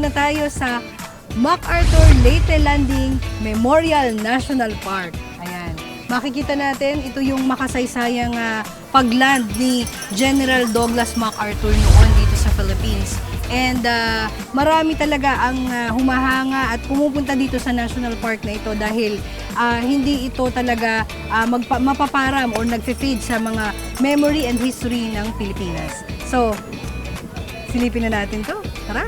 na tayo sa MacArthur Leyte Landing Memorial National Park. Ayan. Makikita natin, ito yung makasaysayang pagland ni General Douglas MacArthur noon dito sa Philippines. And marami talaga ang humahanga at pumupunta dito sa National Park na ito dahil hindi ito talaga mapaparam or nagfe-feed sa mga memory and history ng Pilipinas. So, silipin na natin to. Tara!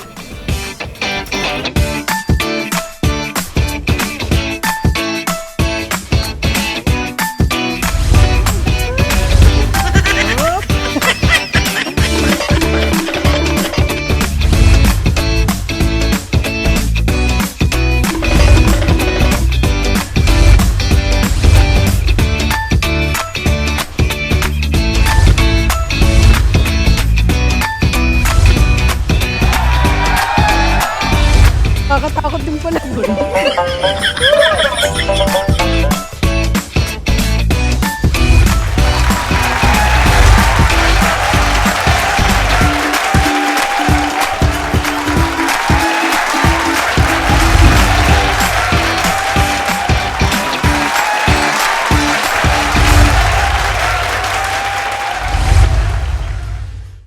Nakakatakot din pala.